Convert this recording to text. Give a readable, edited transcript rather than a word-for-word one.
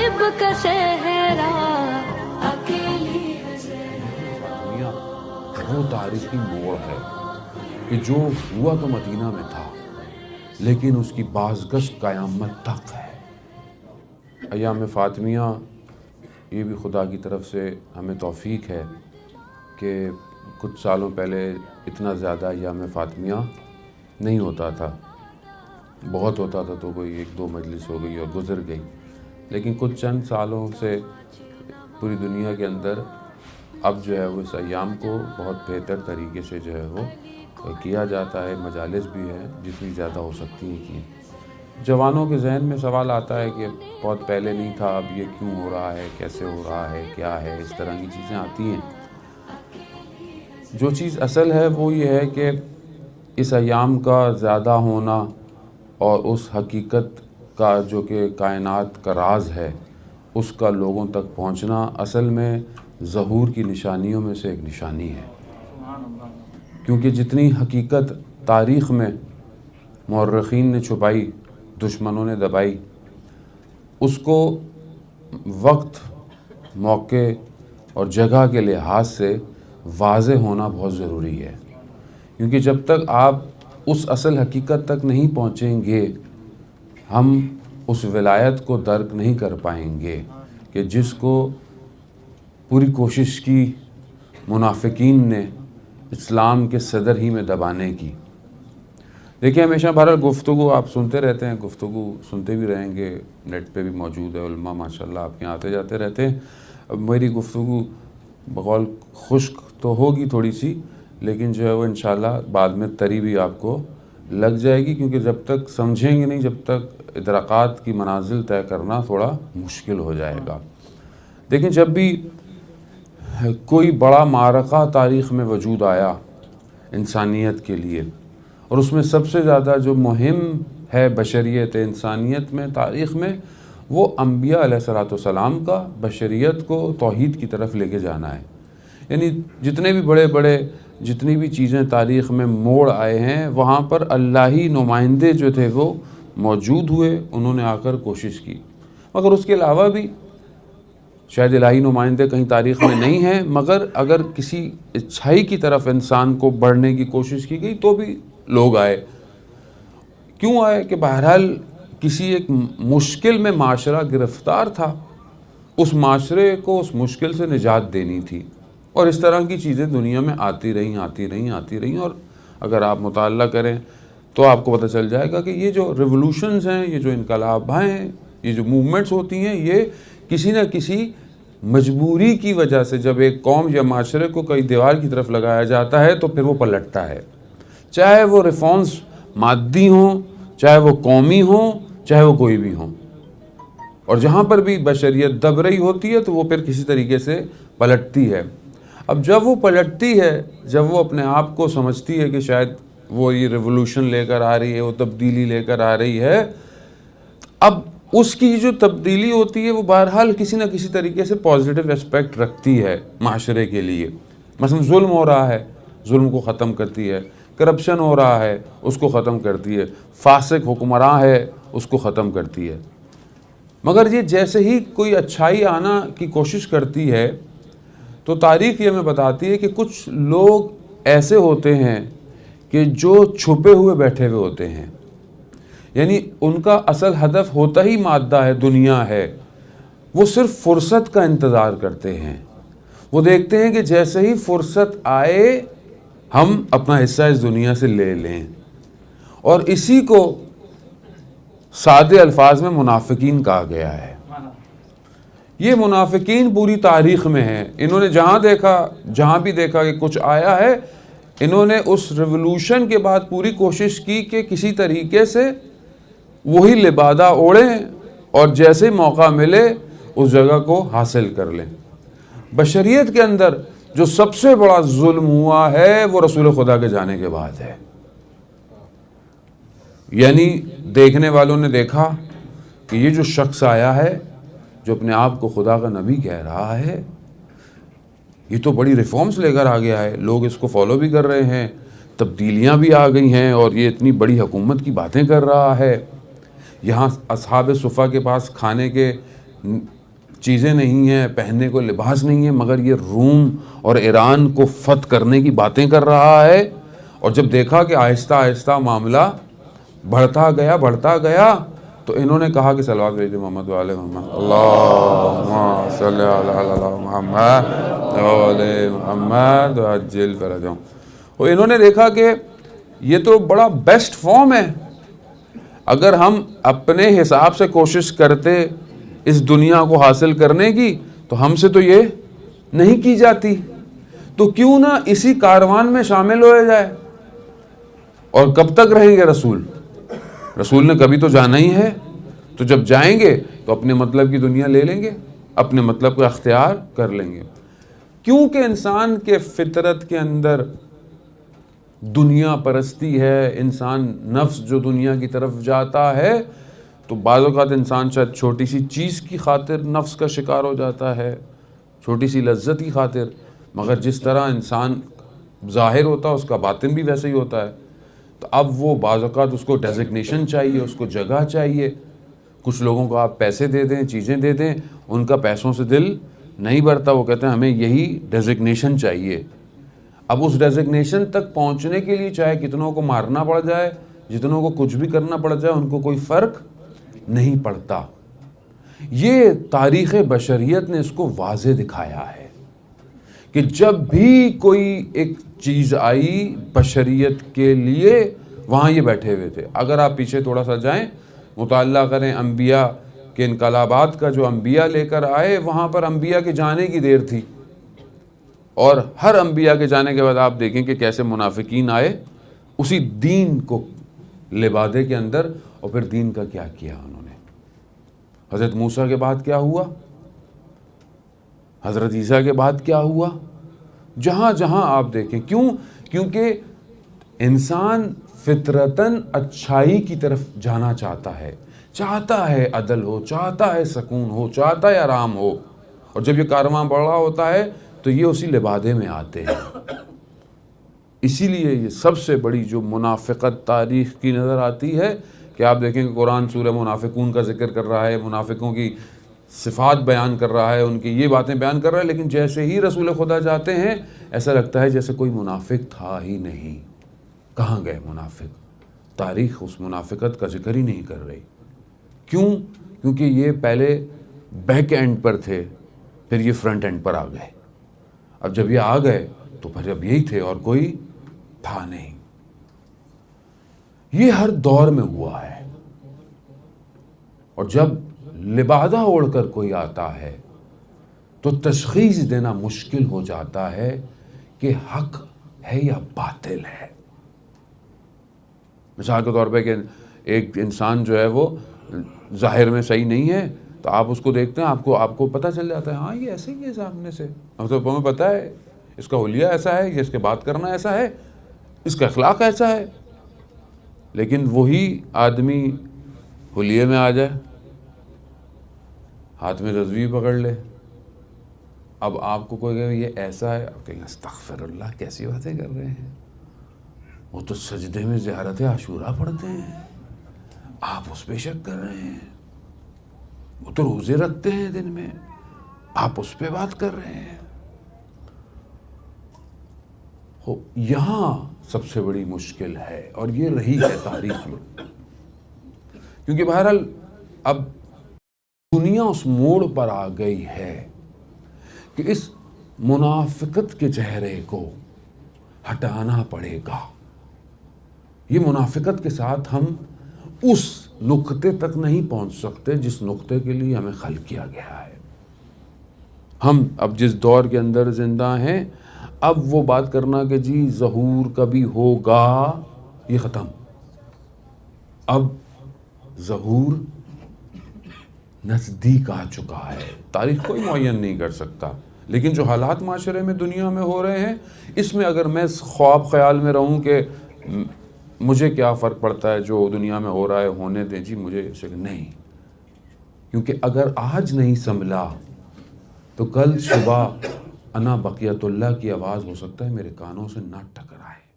غائب کا صحرا اکیلی ہے دنیا وہ تاریخی موڑ ہے کہ جو ہوا تو مدینہ میں تھا لیکن اس کی بازگشت قیامت تک ہے۔ ایام فاطمیہ یہ بھی خدا کی طرف سے ہمیں توفیق ہے کہ کچھ سالوں پہلے اتنا زیادہ ایام فاطمیہ نہیں ہوتا تھا، بہت ہوتا تھا تو کوئی 1-2 مجلس ہو گئی اور گزر گئی، لیکن کچھ چند سالوں سے پوری دنیا کے اندر اب جو ہے وہ اس ایام کو بہت بہتر طریقے سے جو ہے وہ کیا جاتا ہے، مجالس بھی ہے جتنی زیادہ ہو سکتی ہیں کی۔ جوانوں کے ذہن میں سوال آتا ہے کہ بہت پہلے نہیں تھا، اب یہ کیوں ہو رہا ہے، کیسے ہو رہا ہے، کیا ہے، اس طرح کی چیزیں آتی ہیں۔ جو چیز اصل ہے وہ یہ ہے کہ اس ایام کا زیادہ ہونا اور اس حقیقت کا جو کہ کائنات کا راز ہے اس کا لوگوں تک پہنچنا اصل میں ظہور کی نشانیوں میں سے ایک نشانی ہے، کیونکہ جتنی حقیقت تاریخ میں مورخین نے چھپائی، دشمنوں نے دبائی، اس کو وقت، موقع اور جگہ کے لحاظ سے واضح ہونا بہت ضروری ہے، کیونکہ جب تک آپ اس اصل حقیقت تک نہیں پہنچیں گے ہم اس ولایت کو درک نہیں کر پائیں گے کہ جس کو پوری کوشش کی منافقین نے اسلام کے صدر ہی میں دبانے کی۔ دیکھیں ہمیشہ بہرحال گفتگو آپ سنتے رہتے ہیں، گفتگو سنتے بھی رہیں گے، نیٹ پہ بھی موجود ہے، علماء ماشاءاللہ آپ کے یہاں آتے جاتے رہتے ہیں۔ اب میری گفتگو بقول خشک تو ہوگی تھوڑی سی، لیکن جو ہے وہ انشاءاللہ بعد میں تری بھی آپ کو لگ جائے گی، کیونکہ جب تک سمجھیں گے نہیں، جب تک ادراکات کی منازل طے کرنا تھوڑا مشکل ہو جائے گا۔ دیکھیں جب بھی کوئی بڑا معرکہ تاریخ میں وجود آیا انسانیت کے لیے، اور اس میں سب سے زیادہ جو مہم ہے بشریت انسانیت میں تاریخ میں، وہ انبیاء علیہ السلام کا بشریت کو توحید کی طرف لے کے جانا ہے۔ یعنی جتنے بھی بڑے جتنی بھی چیزیں تاریخ میں موڑ آئے ہیں وہاں پر اللہی نمائندے جو تھے وہ موجود ہوئے، انہوں نے آ کر کوشش کی۔ مگر اس کے علاوہ بھی شاید الہی نمائندے کہیں تاریخ میں نہیں ہیں، مگر اگر کسی اچھائی کی طرف انسان کو بڑھنے کی کوشش کی گئی تو بھی لوگ آئے۔ کیوں آئے؟ کہ بہرحال کسی ایک مشکل میں معاشرہ گرفتار تھا، اس معاشرے کو اس مشکل سے نجات دینی تھی، اور اس طرح کی چیزیں دنیا میں آتی رہیں، اور اگر آپ مطالعہ کریں تو آپ کو پتہ چل جائے گا کہ یہ جو ریولوشنز ہیں، یہ جو انقلاب ہیں، یہ جو موومنٹس ہوتی ہیں، یہ کسی نہ کسی مجبوری کی وجہ سے جب ایک قوم یا معاشرے کو کئی دیوار کی طرف لگایا جاتا ہے تو پھر وہ پلٹتا ہے، چاہے وہ ریفارمز مادی ہوں، چاہے وہ قومی ہوں، چاہے وہ کوئی بھی ہوں، اور جہاں پر بھی بشریت دب رہی ہوتی ہے تو وہ پھر کسی طریقے سے پلٹتی ہے۔ اب جب وہ پلٹتی ہے، جب وہ اپنے آپ کو سمجھتی ہے کہ شاید وہ یہ ریولوشن لے کر آ رہی ہے، وہ تبدیلی لے کر آ رہی ہے، اب اس کی جو تبدیلی ہوتی ہے وہ بہرحال کسی نہ کسی طریقے سے پازیٹیو اسپیکٹ رکھتی ہے معاشرے کے لیے۔ مثلا ظلم ہو رہا ہے، ظلم کو ختم کرتی ہے، کرپشن ہو رہا ہے، اس کو ختم کرتی ہے، فاسق حکمراں ہے، اس کو ختم کرتی ہے۔ مگر یہ جیسے ہی کوئی اچھائی آنا کی کوشش کرتی ہے تو تاریخ یہ ہمیں بتاتی ہے کہ کچھ لوگ ایسے ہوتے ہیں کہ جو چھپے ہوئے بیٹھے ہوئے ہوتے ہیں، یعنی ان کا اصل ہدف ہوتا ہی مادہ ہے، دنیا ہے، وہ صرف فرصت کا انتظار کرتے ہیں۔ وہ دیکھتے ہیں کہ جیسے ہی فرصت آئے ہم اپنا حصہ اس دنیا سے لے لیں، اور اسی کو سادے الفاظ میں منافقین کہا گیا ہے۔ یہ منافقین پوری تاریخ میں ہیں، انہوں نے جہاں بھی دیکھا کہ کچھ آیا ہے، انہوں نے اس ریولوشن کے بعد پوری کوشش کی کہ کسی طریقے سے وہی لبادہ اوڑھیں اور جیسے موقع ملے اس جگہ کو حاصل کر لیں۔ بشریت کے اندر جو سب سے بڑا ظلم ہوا ہے وہ رسول خدا کے جانے کے بعد ہے۔ یعنی دیکھنے والوں نے دیکھا کہ یہ جو شخص آیا ہے جو اپنے آپ کو خدا کا نبی کہہ رہا ہے، یہ تو بڑی ریفارمز لے کر آ گیا ہے، لوگ اس کو فالو بھی کر رہے ہیں، تبدیلیاں بھی آ گئی ہیں، اور یہ اتنی بڑی حکومت کی باتیں کر رہا ہے۔ یہاں اصحاب صفہ کے پاس کھانے کے چیزیں نہیں ہیں، پہننے کو لباس نہیں ہے، مگر یہ روم اور ایران کو فتح کرنے کی باتیں کر رہا ہے. اور جب دیکھا کہ آہستہ آہستہ معاملہ بڑھتا گیا تو انہوں نے کہا کہ صلوات بھیجو محمد وعلی محمد، اللہم صلی علی محمد وعلی محمد وعجل فرجہم. اور انہوں نے دیکھا کہ یہ تو بڑا بیسٹ فارم ہے، اگر ہم اپنے حساب سے کوشش کرتے اس دنیا کو حاصل کرنے کی تو ہم سے تو یہ نہیں کی جاتی، تو کیوں نہ اسی کاروان میں شامل ہوئے جائے. اور کب تک رہیں گے رسول نے کبھی تو جانا ہی ہے، تو جب جائیں گے تو اپنے مطلب کی دنیا لے لیں گے، اپنے مطلب کو اختیار کر لیں گے. کیونکہ انسان کے فطرت کے اندر دنیا پرستی ہے، انسان نفس جو دنیا کی طرف جاتا ہے، تو بعض اوقات انسان شاید چھوٹی سی چیز کی خاطر نفس کا شکار ہو جاتا ہے، چھوٹی سی لذت کی خاطر، مگر جس طرح انسان ظاہر ہوتا ہے اس کا باطن بھی ویسے ہی ہوتا ہے. تو اب وہ بعض اوقات اس کو ڈیزگنیشن چاہیے، اس کو جگہ چاہیے. کچھ لوگوں کو آپ پیسے دے دیں، چیزیں دے دیں، ان کا پیسوں سے دل نہیں بھرتا، وہ کہتے ہیں ہمیں یہی ڈیزگنیشن چاہیے. اب اس ڈیزگنیشن تک پہنچنے کے لیے چاہے کتنوں کو مارنا پڑ جائے، جتنوں کو کچھ بھی کرنا پڑ جائے، ان کو کوئی فرق نہیں پڑتا. یہ تاریخ بشریت نے اس کو واضح دکھایا ہے کہ جب بھی کوئی ایک چیز آئی بشریت کے لیے، وہاں یہ بیٹھے ہوئے تھے. اگر آپ پیچھے تھوڑا سا جائیں، مطالعہ کریں انبیاء کے انقلابات کا، جو انبیاء لے کر آئے، وہاں پر انبیاء کے جانے کی دیر تھی، اور ہر انبیاء کے جانے کے بعد آپ دیکھیں کہ کیسے منافقین آئے اسی دین کو لبادے کے اندر، اور پھر دین کا کیا کیا انہوں نے. حضرت موسیٰ کے بعد کیا ہوا، حضرت عیسیٰ کے بعد کیا ہوا، جہاں جہاں آپ دیکھیں. کیونکہ انسان فطرتاً اچھائی کی طرف جانا چاہتا ہے عدل ہو، چاہتا ہے سکون ہو، چاہتا ہے آرام ہو. اور جب یہ کارواں بڑا ہوتا ہے تو یہ اسی لبادے میں آتے ہیں. اسی لیے یہ سب سے بڑی جو منافقت تاریخ کی نظر آتی ہے کہ آپ دیکھیں کہ قرآن سورہ منافقون کا ذکر کر رہا ہے، منافقوں کی صفات بیان کر رہا ہے، ان کی یہ باتیں بیان کر رہا ہے، لیکن جیسے ہی رسول خدا جاتے ہیں ایسا لگتا ہے جیسے کوئی منافق تھا ہی نہیں. کہاں گئے منافق؟ تاریخ اس منافقت کا ذکر ہی نہیں کر رہی. کیونکہ یہ پہلے بیک اینڈ پر تھے، پھر یہ فرنٹ اینڈ پر آ گئے. اب جب یہ آ گئے تو پھر اب یہی تھے اور کوئی تھا نہیں. یہ ہر دور میں ہوا ہے. اور جب لبادہ اوڑھ کر کوئی آتا ہے تو تشخیص دینا مشکل ہو جاتا ہے کہ حق ہے یا باطل ہے. مثال کے طور پہ کہ ایک انسان جو ہے وہ ظاہر میں صحیح نہیں ہے، تو آپ اس کو دیکھتے ہیں، آپ کو پتہ چل جاتا ہے ہاں یہ ایسے ہی ہے سامنے سے، مطلب ہمیں پتہ ہے اس کا حلیہ ایسا ہے، یہ اس کے بات کرنا ایسا ہے، اس کا اخلاق ایسا ہے. لیکن وہی آدمی حلیے میں آ جائے، ہاتھ میں تسبیح پکڑ لے، اب آپ کو کوئی کہے یہ ایسا ہے، آپ کہیں استغفر اللہ، کیسی باتیں کر رہے ہیں، وہ تو سجدے میں زیارت عاشورہ پڑھتے ہیں، آپ اس پہ شک کر رہے ہیں. وہ تو روزے رکھتے ہیں دن میں، آپ اس پہ بات کر رہے ہیں. یہاں سب سے بڑی مشکل ہے، اور یہ رہی ہے تاریخ میں. کیونکہ بہرحال اب دنیا اس موڑ پر آ گئی ہے کہ اس منافقت کے چہرے کو ہٹانا پڑے گا. یہ منافقت کے ساتھ ہم اس نقطے تک نہیں پہنچ سکتے جس نقطے کے لیے ہمیں خلق کیا گیا ہے. ہم اب جس دور کے اندر زندہ ہیں، اب وہ بات کرنا کہ جی ظہور کبھی ہوگا، یہ ختم. اب ظہور نزدیک آ چکا ہے. تاریخ کوئی معین نہیں کر سکتا، لیکن جو حالات معاشرے میں دنیا میں ہو رہے ہیں، اس میں اگر میں خواب خیال میں رہوں کہ مجھے کیا فرق پڑتا ہے جو دنیا میں ہو رہا ہے، ہونے دیں جی، مجھے نہیں. کیونکہ اگر آج نہیں سنبھلا تو کل صبح انا بقیت اللہ کی آواز ہو سکتا ہے میرے کانوں سے نہ ٹکرائے.